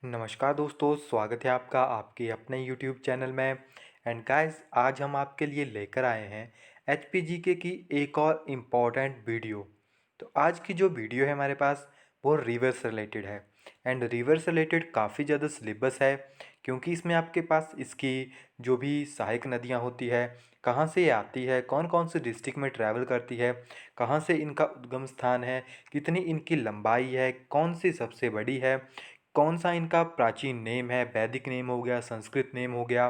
नमस्कार दोस्तों, स्वागत है आपका आपके अपने यूट्यूब चैनल में। एंड गाइस, आज हम आपके लिए लेकर आए हैं एचपीजीके की एक और इम्पॉर्टेंट वीडियो। तो आज की जो वीडियो है हमारे पास वो रिवर से रिलेटेड है। एंड रिवर से रिलेटेड काफ़ी ज़्यादा सिलेबस है, क्योंकि इसमें आपके पास इसकी जो भी सहायक नदियाँ होती है, कहाँ से ये आती है, कौन कौन से डिस्ट्रिक्ट में ट्रैवल करती है, कहाँ से इनका उद्गम स्थान है, कितनी इनकी लंबाई है, कौन सी सबसे बड़ी है, कौन सा इनका प्राचीन नेम है, वैदिक नेम हो गया, संस्कृत नेम हो गया।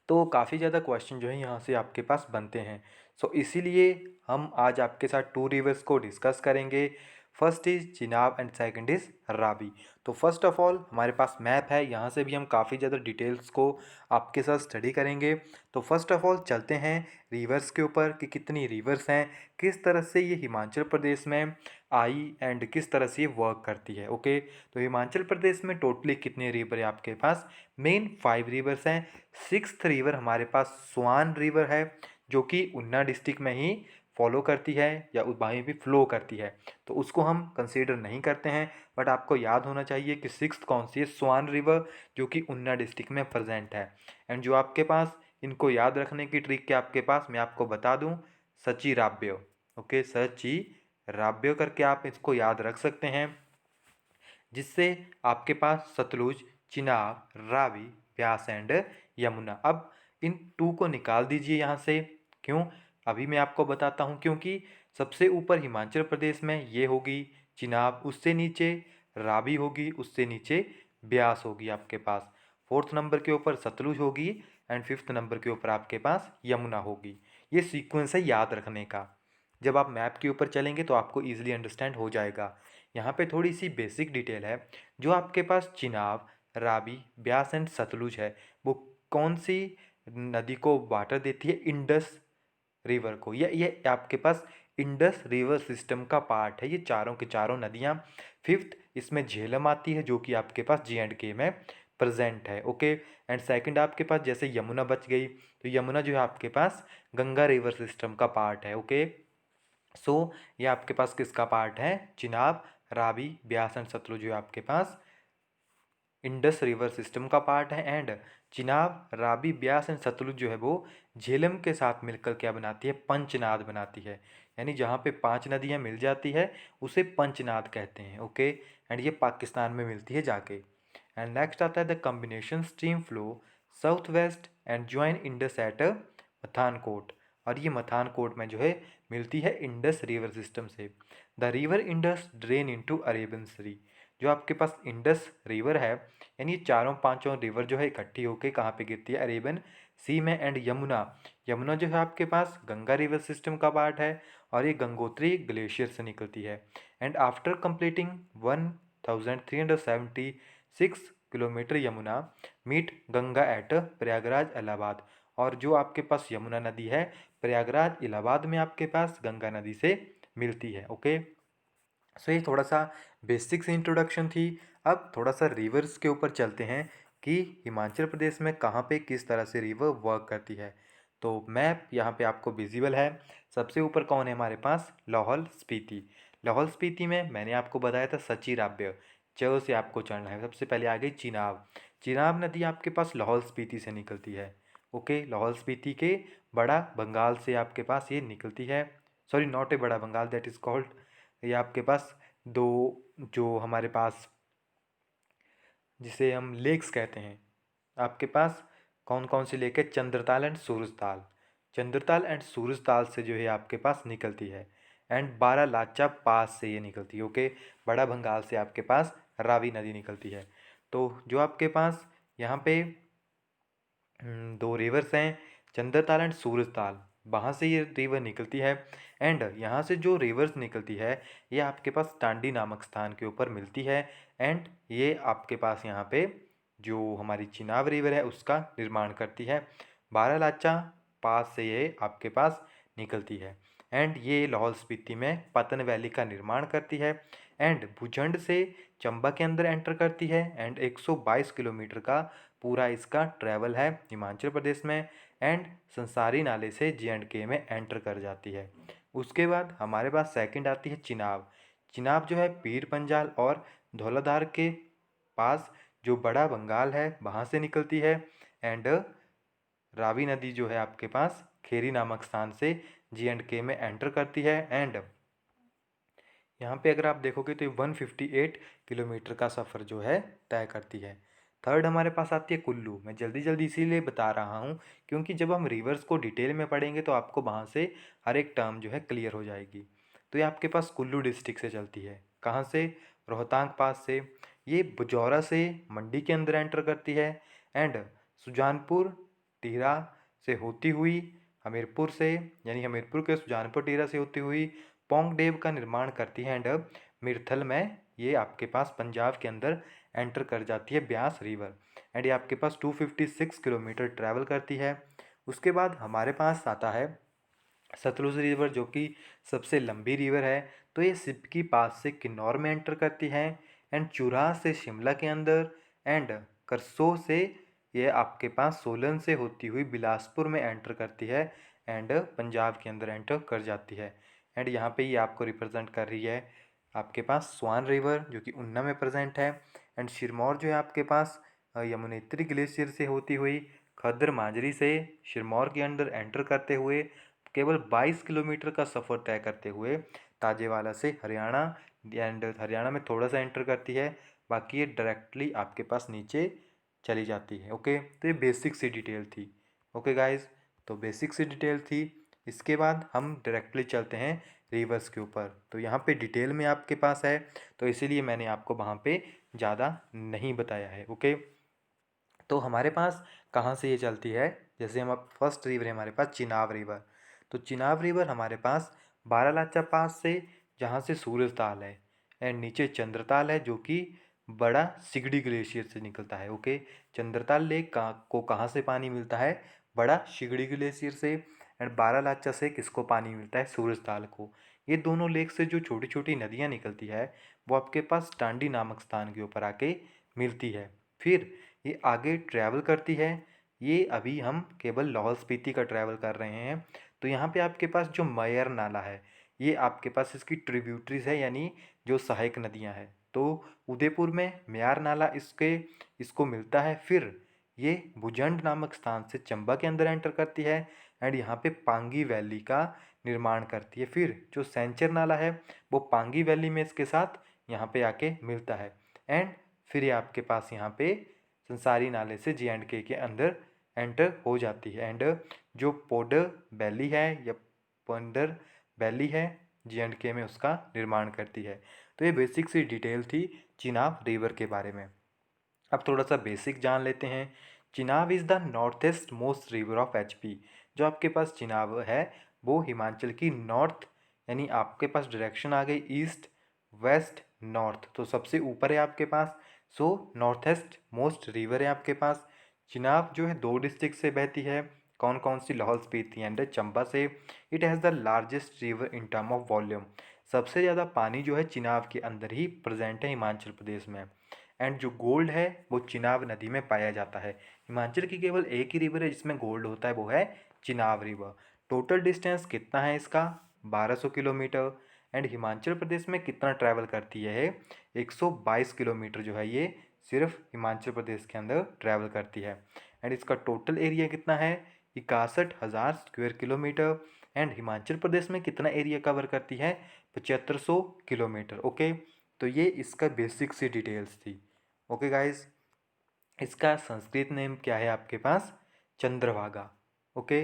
तो काफ़ी ज़्यादा क्वेश्चन जो है यहाँ से आपके पास बनते हैं। सो इसीलिए हम आज आपके साथ टू रिवर्स को डिस्कस करेंगे। First is Chenab and second is Ravi. तो फर्स्ट ऑफ ऑल हमारे पास मैप है, यहाँ से भी हम काफ़ी ज़्यादा डिटेल्स को आपके साथ स्टडी करेंगे। तो फर्स्ट ऑफ ऑल चलते हैं रिवर्स के ऊपर कि कितनी रिवर्स हैं, किस तरह से ये हिमाचल प्रदेश में आई एंड किस तरह से ये वर्क करती है। ओके, तो हिमाचल प्रदेश में टोटली कितने रिवर है आपके पास? मेन 5 रिवर्स हैं। सिक्स्थ रिवर हमारे पास स्वान रिवर है, जो कि ऊना डिस्ट्रिक्ट में ही फॉलो करती है या वहीं भी फ्लो करती है, तो उसको हम कंसीडर नहीं करते हैं। बट आपको याद होना चाहिए कि सिक्स्थ कौन सी है? स्वान रिवर, जो कि ऊना डिस्ट्रिक्ट में प्रेजेंट है। एंड जो आपके पास इनको याद रखने की ट्रिक क्या आपके पास मैं आपको बता दूं, सची राब्य। ओके, सची राब्य करके आप इसको याद रख सकते हैं, जिससे आपके पास सतलुज, चिनाब, रावी, ब्यास एंड यमुना। अब इन टू को निकाल दीजिए यहाँ से। क्यों? अभी मैं आपको बताता हूँ। क्योंकि सबसे ऊपर हिमाचल प्रदेश में ये होगी चिनाब, उससे नीचे रावी होगी, उससे नीचे ब्यास होगी आपके पास, फोर्थ नंबर के ऊपर सतलुज होगी एंड फिफ्थ नंबर के ऊपर आपके पास यमुना होगी। ये सीक्वेंस है याद रखने का। जब आप मैप के ऊपर चलेंगे तो आपको ईजिली अंडरस्टैंड हो जाएगा। यहाँ पे थोड़ी सी बेसिक डिटेल है। जो आपके पास चिनाब, रावी, ब्यास एंड सतलुज है, वो कौन सी नदी को वाटर देती है? इंडस रिवर को। ये आपके पास इंडस रिवर सिस्टम का पार्ट है, ये चारों के चारों नदियाँ। फिफ्थ इसमें झेलम आती है, जो कि आपके पास J&K में प्रेजेंट है। ओके, एंड सेकंड आपके पास जैसे यमुना बच गई, तो यमुना जो है आपके पास गंगा रिवर सिस्टम का पार्ट है। ओके, सो ये आपके पास किसका पार्ट है? चिनाब, रावी, ब्यास एंड सतलुज जो है आपके पास इंडस रिवर सिस्टम का पार्ट है। एंड चिनाब, रावी, ब्यास एंड सतलुज जो है वो झेलम के साथ मिलकर क्या बनाती है? पंचनाद बनाती है। यानी जहाँ पे 5 नदियाँ मिल जाती है उसे पंचनाद कहते हैं। ओके, एंड ये पाकिस्तान में मिलती है जाके। एंड नेक्स्ट आता है the combination stream flow south west and join Indus at Mathankot. और ये मथानकोट में जो है मिलती है इंडस रिवर सिस्टम से। The river Indus drain into Arabian sea. जो आपके पास इंडस रिवर है, यानी चारों पांचों रिवर जो है इकट्ठी होकर कहाँ पे गिरती है? अरेबियन सी में। एंड यमुना, यमुना जो है आपके पास गंगा रिवर सिस्टम का पार्ट है, और ये गंगोत्री ग्लेशियर से निकलती है। And after completing 1376 kilometre Yamuna meet Ganga at Prayagraj Allahabad. और जो आपके पास यमुना नदी है प्रयागराज इलाहाबाद में आपके पास गंगा नदी से मिलती है। ओके, सो ये थोड़ा सा बेसिक से इंट्रोडक्शन थी। अब थोड़ा सा रिवर्स के ऊपर चलते हैं कि हिमाचल प्रदेश में कहाँ पे किस तरह से रिवर वर्क करती है। तो मैप यहाँ पे आपको विजिबल है। सबसे ऊपर कौन है हमारे पास? लाहौल स्पीति। लाहौल स्पीति में मैंने आपको बताया था सची राब्य, च से आपको चढ़ना है। सबसे पहले आ गई चिनाब। चिनाब नदी आपके पास लाहौल स्पीति से निकलती है। ओके, लाहौल स्पीति के बड़ा बंगाल से आपके पास ये निकलती है। सॉरी, नॉट ए बड़ा बंगाल, दैट इज़ कॉल्ड, ये आपके पास दो जो हमारे पास जिसे हम लेक्स कहते हैं, आपके पास कौन कौन सी लेक है? चंद्रताल एंड सूरजताल। चंद्रताल एंड सूरजताल से जो है आपके पास निकलती है। एंड बारालाचा पास से ये निकलती है। ओके, बड़ा भंगाल से आपके पास रावी नदी निकलती है। तो जो आपके पास यहाँ पे दो रिवर्स हैं, चंद्रताल एंड सूरजताल, वहाँ से ये रिवर निकलती है। एंड यहाँ से जो रिवर्स निकलती है ये आपके पास टांडी नामक स्थान के ऊपर मिलती है। एंड ये आपके पास यहाँ पे जो हमारी चिनाब रिवर है उसका निर्माण करती है। बारालाचा पास से ये आपके पास निकलती है। एंड ये लाहौल स्पीति में पतन वैली का निर्माण करती है। एंड भुजंड से चंबा के अंदर एंटर करती है। एंड 122 किलोमीटर का पूरा इसका ट्रैवल है हिमाचल प्रदेश में। एंड संसारी नाले से J&K में एंटर कर जाती है। उसके बाद हमारे पास सेकंड आती है चिनाब। चिनाब जो है पीर पंजाल और धौलाधार के पास जो बड़ा बंगाल है वहाँ से निकलती है। एंड रावी नदी जो है आपके पास खेरी नामक स्थान से J&K में एंटर करती है। एंड यहाँ पे अगर आप देखोगे तो 158 किलोमीटर का सफ़र जो है तय करती है। थर्ड हमारे पास आती है कुल्लू। मैं जल्दी जल्दी इसीलिए बता रहा हूँ क्योंकि जब हम रिवर्स को डिटेल में पढ़ेंगे तो आपको वहाँ से हर एक टर्म जो है क्लियर हो जाएगी। तो ये आपके पास कुल्लू डिस्ट्रिक्ट से चलती है। कहाँ से? रोहतांग पास से। ये बुजौरा से मंडी के अंदर एंटर करती है। एंड सुजानपुर टिहरा से होती हुई हमीरपुर से, यानी हमीरपुर के सुजानपुर टिहरा से होती हुई पोंगदेव का निर्माण करती है। एंड मिर्थल में ये आपके पास पंजाब के अंदर एंटर कर जाती है ब्यास रिवर। एंड ये आपके पास 256 किलोमीटर ट्रैवल करती है। उसके बाद हमारे पास आता है सतलुज रिवर, जो कि सबसे लंबी रिवर है। तो ये सिपकी पास से किन्नौर में एंटर करती है। एंड चुराह से शिमला के अंदर। एंड करसों से ये आपके पास सोलन से होती हुई बिलासपुर में एंटर करती है। एंड पंजाब के अंदर एंटर कर जाती है। एंड यहाँ पे ये आपको रिप्रेजेंट कर रही है आपके पास स्वान रिवर, जो कि ऊना में प्रेजेंट है। एंड सिरमौर जो है आपके पास यमुनेत्री ग्लेशियर से होती हुई खद्र माजरी से सिरमौर के अंदर एंटर करते हुए केवल 22 किलोमीटर का सफ़र तय करते हुए ताजेवाला से हरियाणा, एंड हरियाणा में थोड़ा सा एंटर करती है। बाकी ये डायरेक्टली आपके पास नीचे चली जाती है। ओके, तो ये बेसिक सी डिटेल थी। ओके गाइज, तो बेसिक सी डिटेल थी। इसके बाद हम डायरेक्टली चलते हैं रिवर्स के ऊपर। तो यहाँ पे डिटेल में आपके पास है, तो इसीलिए मैंने आपको वहाँ पे ज़्यादा नहीं बताया है। ओके, तो हमारे पास कहाँ से ये चलती है? जैसे हम अब फर्स्ट रिवर है हमारे पास चिनाब रिवर। तो चिनाब रिवर हमारे पास बारालाचा पास से, जहाँ से सूरजताल है। एंड नीचे चंद्रताल है, जो कि बड़ा सिगड़ी ग्लेशियर से निकलता है। ओके, चंद्रताल लेक को कहाँ से पानी मिलता है? बड़ा सिगड़ी ग्लेशियर से। एंड बारालाचा से किसको पानी मिलता है? सूरजताल को। ये दोनों लेक से जो छोटी छोटी नदियाँ निकलती है वो आपके पास टांडी नामक स्थान के ऊपर आके मिलती है। फिर ये आगे ट्रैवल करती है। ये अभी हम केवल लाहौल स्पीति का ट्रैवल कर रहे हैं। तो यहाँ पे आपके पास जो मयर नाला है, ये आपके पास इसकी ट्रिब्यूटरीज है, यानी जो सहायक नदियाँ हैं। तो उदयपुर में म्यार नाला इसको मिलता है। फिर ये भुजंड नामक स्थान से चंबा के अंदर एंटर करती है। एंड यहाँ पे पांगी वैली का निर्माण करती है। फिर जो सेंचर नाला है वो पांगी वैली में इसके साथ यहाँ पे आके मिलता है। एंड फिर ये आपके पास यहाँ पे संसारी नाले से J&K के अंदर एंटर हो जाती है। एंड जो पोडर वैली है या पोंडर वैली है J&K में, उसका निर्माण करती है। तो ये बेसिक सी डिटेल थी चिनाब रिवर के बारे में। अब थोड़ा सा बेसिक जान लेते हैं। Chenab is the north east most river of HP। जो आपके पास चिनाब है वो हिमाचल की नॉर्थ, यानी आपके पास डायरेक्शन आ गई ईस्ट वेस्ट नॉर्थ, तो सबसे ऊपर है आपके पास। So north east most river है आपके पास। चिनाब जो है 2 डिस्ट्रिक्ट से बहती है। कौन कौन सी? लाहौल स्पीति एंड चंबा से। It has the largest river in term of volume. सबसे ज़्यादा पानी जो है चिनाब के अंदर ही प्रेजेंट है हिमाचल प्रदेश में। एंड जो गोल्ड है वो चिनाब नदी में पाया जाता है। हिमाचल की केवल एक ही रिवर है जिसमें गोल्ड होता है, वो है चिनाब रिवर। टोटल डिस्टेंस कितना है इसका? 1200 किलोमीटर। एंड हिमाचल प्रदेश में कितना ट्रैवल करती है? 122 किलोमीटर जो है ये सिर्फ हिमाचल प्रदेश के अंदर ट्रैवल करती है। एंड इसका टोटल एरिया कितना है? 61,000 square kilometre. And Himachal Pradesh में कितना एरिया कवर करती है? 7500 किलोमीटर। ओके, तो ये इसका बेसिक सी डिटेल्स थी। ओके गाइस, इसका संस्कृत नेम क्या है आपके पास? चंद्रभागा। ओके,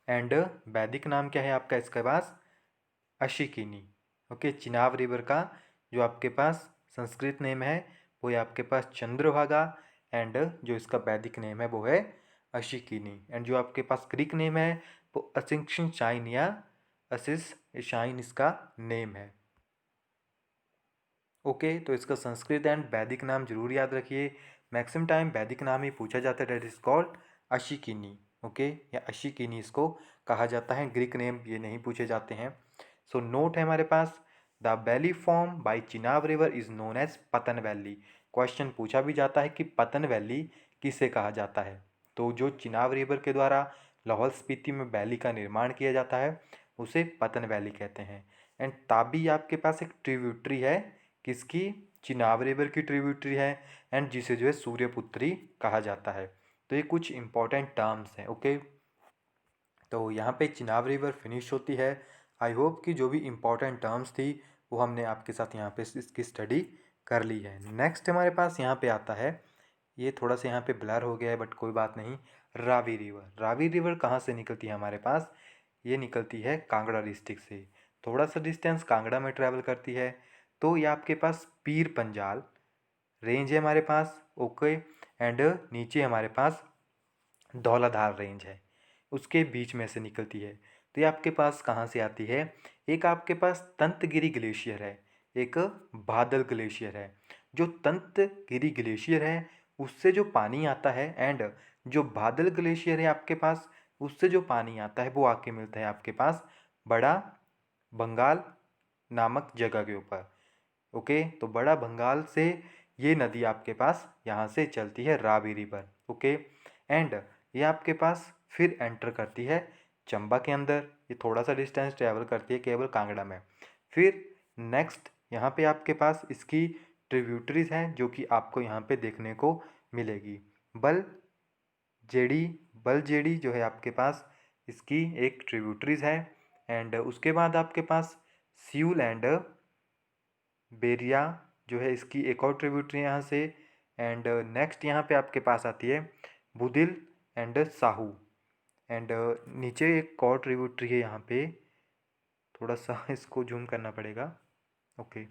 एंड वैदिक नाम क्या है आपका इसके पास? अशिकिनी। ओके, चिनाब रिवर का जो आपके पास संस्कृत नेम है वो है आपके पास चंद्रभागा। एंड जो इसका वैदिक नेम है वो है अशिकिनी। एंड जो आपके पास ग्रीक नेम है वो असिंक्शन शाइन या असिस शाइन इसका नेम है। ओके, तो इसका संस्कृत एंड वैदिक नाम जरूर याद रखिए। मैक्सिमम टाइम वैदिक नाम ही पूछा जाता है, डेट इज कॉल्ड अशिकिनी। ओके, या अशिकिनी इसको कहा जाता है, ग्रीक नेम ये नहीं पूछे जाते हैं। सो नोट है हमारे पास, the valley form by Chenab river is known as Pattan valley. Question पूछा भी जाता है कि पतन वैली किसे कहा जाता है? तो जो चिनाब रिवर के द्वारा लाहौल स्पीति में वैली का निर्माण किया जाता है उसे पतन वैली कहते हैं। एंड ताबी आपके पास एक ट्रिब्यूटरी है किसकी? चिनाब रिवर की ट्रिब्यूटरी है एंड जिसे जो है सूर्यपुत्री कहा जाता है। तो ये कुछ इंपॉर्टेंट टर्म्स हैं। ओके, तो यहाँ पे चिनाब रिवर फिनिश होती है। आई होप कि जो भी इम्पोर्टेंट टर्म्स थी वो हमने आपके साथ यहाँ पे इसकी स्टडी कर ली है। नेक्स्ट हमारे पास यहाँ पे आता है, ये थोड़ा सा यहाँ पे ब्लर हो गया है बट कोई बात नहीं। रावी रिवर, रावी रिवर कहाँ से निकलती है हमारे पास? ये निकलती है कांगड़ा डिस्ट्रिक्ट से। थोड़ा सा डिस्टेंस कांगड़ा में ट्रैवल करती है। तो ये आपके पास पीर पंजाल रेंज है हमारे पास। ओके, एंड नीचे हमारे पास धौलाधार रेंज है, उसके बीच में से निकलती है। तो ये आपके पास कहाँ से आती है? एक आपके पास तंतगिरी ग्लेशियर है, एक बादल ग्लेशियर है। जो तंतगिरी ग्लेशियर है उससे जो पानी आता है एंड जो बादल ग्लेशियर है आपके पास उससे जो पानी आता है वो आके मिलता है आपके पास बड़ा बंगाल नामक जगह के ऊपर। ओके, तो बड़ा बंगाल से ये नदी आपके पास यहाँ से चलती है, रावी रिवर। ओके, एंड ये आपके पास फिर एंटर करती है चंबा के अंदर। ये थोड़ा सा डिस्टेंस ट्रैवल करती है केवल कांगड़ा में। फिर नेक्स्ट यहाँ पे आपके पास इसकी ट्रिब्यूटरीज हैं जो कि आपको यहाँ पे देखने को मिलेगी। बल जेडी, बल जेडी जो है आपके पास इसकी एक ट्रिब्यूटरीज है। एंड उसके बाद आपके पास सियूल एंड बेरिया जो है इसकी एक और ट्रिब्यूटरी यहाँ से। एंड नेक्स्ट यहाँ पे आपके पास आती है बुदिल एंड साहू। एंड नीचे एक और ट्रिब्यूटरी है यहाँ पे, थोड़ा सा इसको जूम करना पड़ेगा। ओके,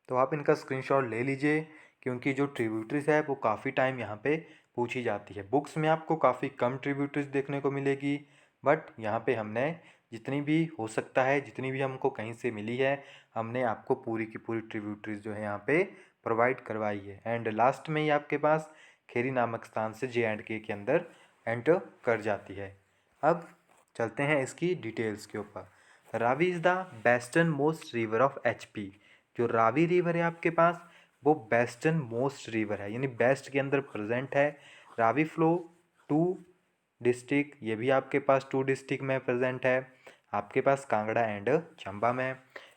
तो आप इनका स्क्रीनशॉट ले लीजिए क्योंकि जो ट्रिब्यूटरीज है वो काफ़ी टाइम यहाँ पे पूछी जाती है। बुक्स में आपको काफ़ी कम ट्रिब्यूटरीज देखने को मिलेगी बट यहाँ पे हमने जितनी भी हो सकता है, जितनी भी हमको कहीं से मिली है, हमने आपको पूरी की पूरी ट्रिब्यूटरीज जो है यहाँ पे प्रोवाइड करवाई है। एंड लास्ट में ही आपके पास खेरी नामक स्थान से J&K के अंदर एंटर कर जाती है। अब चलते हैं इसकी डिटेल्स के ऊपर। Ravi is the western most river of HP। जो रावी रिवर है आपके पास वो वेस्टर्न मोस्ट रिवर है, यानी वेस्ट के अंदर प्रेजेंट है। रावी फ्लो 2 डिस्ट्रिक्ट, ये भी आपके पास 2 डिस्ट्रिक्ट में प्रेजेंट है, आपके पास कांगड़ा एंड चंबा में।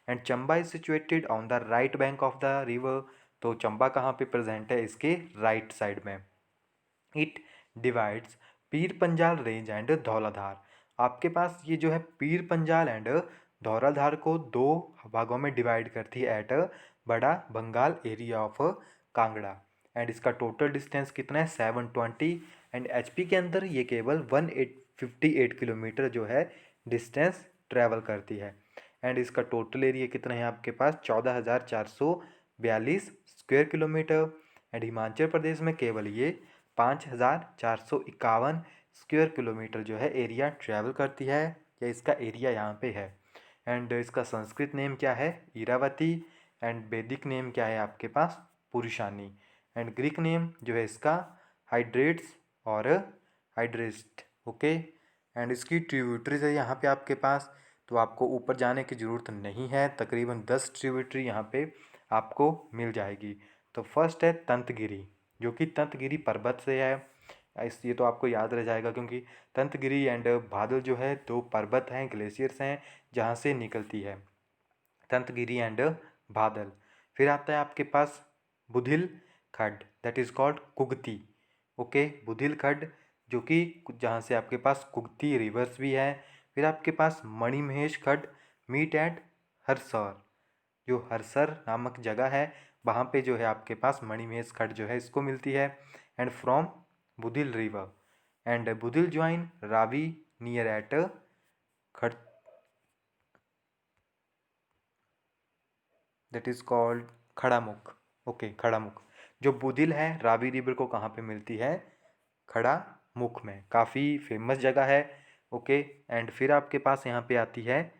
And Chamba is situated on the right bank of the river. तो चंबा कहाँ पे प्रेजेंट है? इसके राइट साइड में। It divides Pir Panjal range and Dhauladhar. आपके पास ये जो है पीर पंजाल एंड धौलाधार को दो भागों में डिवाइड करती है at Bara Bangal area of Kangra. And इसका टोटल डिस्टेंस कितना है? 720। एंड HP के अंदर ये केवल 1858 किलोमीटर जो है डिस्टेंस ट्रैवल करती है। एंड इसका टोटल एरिया कितना है आपके पास? 14,442 square kilometre. And Himachal Pradesh में केवल ये 5,451 स्क्वायर किलोमीटर जो है एरिया ट्रैवल करती है, या इसका एरिया यहाँ पे है। एंड इसका संस्कृत नेम क्या है? इरावती। एंड वैदिक नेम क्या है आपके पास? पुरुषानी। एंड ग्रीक नेम जो है इसका हाइड्रेट्स और हाइड्रेस्ट। ओके, एंड इसकी ट्रिब्यूटरीज है यहाँ पे आपके पास, तो आपको ऊपर जाने की ज़रूरत नहीं है। तकरीबन 10 ट्रिब्यूटरी यहाँ पे आपको मिल जाएगी। तो फर्स्ट है तंतगिरी, जो कि तंतगिरी पर्वत से है। ये तो आपको याद रह जाएगा क्योंकि तंतगिरी एंड बादल जो है दो पर्वत हैं, ग्लेशियर्स हैं जहाँ से निकलती है तंतगिरी एंड बादल। फिर आता है आपके पास Budhil Khad, that is called Kugti. Okay, Budhil Khad जो कि जहाँ से आपके पास कुगती रिवर्स भी है। फिर आपके पास मणिमहेश खड्ड मीट एट हरसर, जो हरसर नामक जगह है वहाँ पे जो है आपके पास मणिमहेश खड्ड जो है इसको मिलती है। And from Budhil river and Budhil join Ravi near at Khad, that is called Kharamukh. Okay, Kharamukh. जो बुधिल है रावी रिवर को कहाँ पे मिलती है? खड़ामुख में, काफ़ी फेमस जगह है। ओके, एंड फिर आपके पास यहाँ पे आती है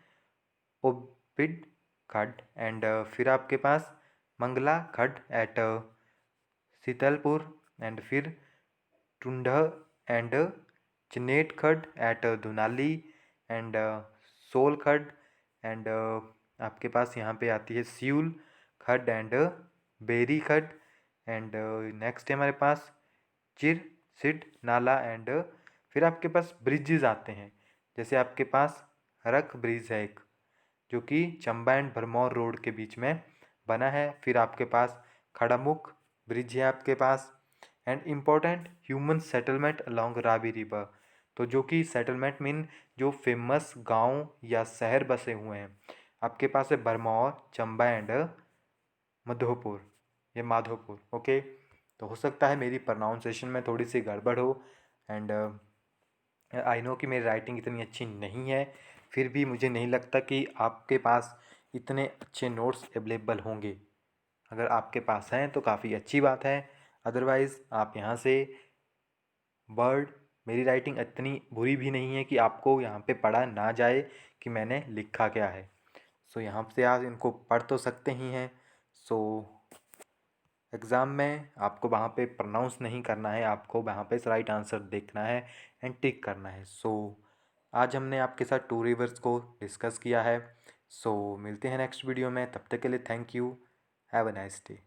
ओबिड खड्ड। एंड फिर आपके पास मंगला खड्ड एट शीतलपुर। एंड फिर टुंडह एंड चिनेट खड्ड एट धुनाली एंड सोल खड्ड। एंड आपके पास यहाँ पे आती है सियूल खड्ड एंड बेरी खड्ड। एंड नेक्स्ट है हमारे पास चिर सिड नाला। एंड फिर आपके पास ब्रिजेज आते हैं, जैसे आपके पास हरक ब्रिज है एक, जो कि चंबा एंड भरमौर रोड के बीच में बना है। फिर आपके पास खड़ामुख ब्रिज है आपके पास। And important human settlement along Ravi river, तो जो कि सेटलमेंट मीन जो फेमस गांव या शहर बसे हुए हैं आपके पास है बरमौर, चंबा एंड मधोपुर, ये माधोपुर। ओके, तो हो सकता है मेरी प्रोनाउंसिएशन में थोड़ी सी गड़बड़ हो। एंड आई नो कि मेरी राइटिंग इतनी अच्छी नहीं है, फिर भी मुझे नहीं लगता कि आपके पास इतने अच्छे नोट्स अवेलेबल होंगे। अगर आपके पास हैं तो काफ़ी अच्छी बात है, अदरवाइज़ आप यहाँ से वर्ड, मेरी राइटिंग इतनी बुरी भी नहीं है कि आपको यहाँ पे पढ़ा ना जाए कि मैंने लिखा क्या है। सो यहाँ से आप इनको पढ़ तो सकते ही हैं। सो एग्ज़ाम में आपको वहाँ पे प्रोनाउंस नहीं करना है, आपको वहाँ पे राइट आंसर देखना है एंड टिक करना है। सो आज हमने आपके साथ टू रिवर्स को डिस्कस किया है। सो मिलते हैं नेक्स्ट वीडियो में, तब तक के लिए thank you, have a nice day.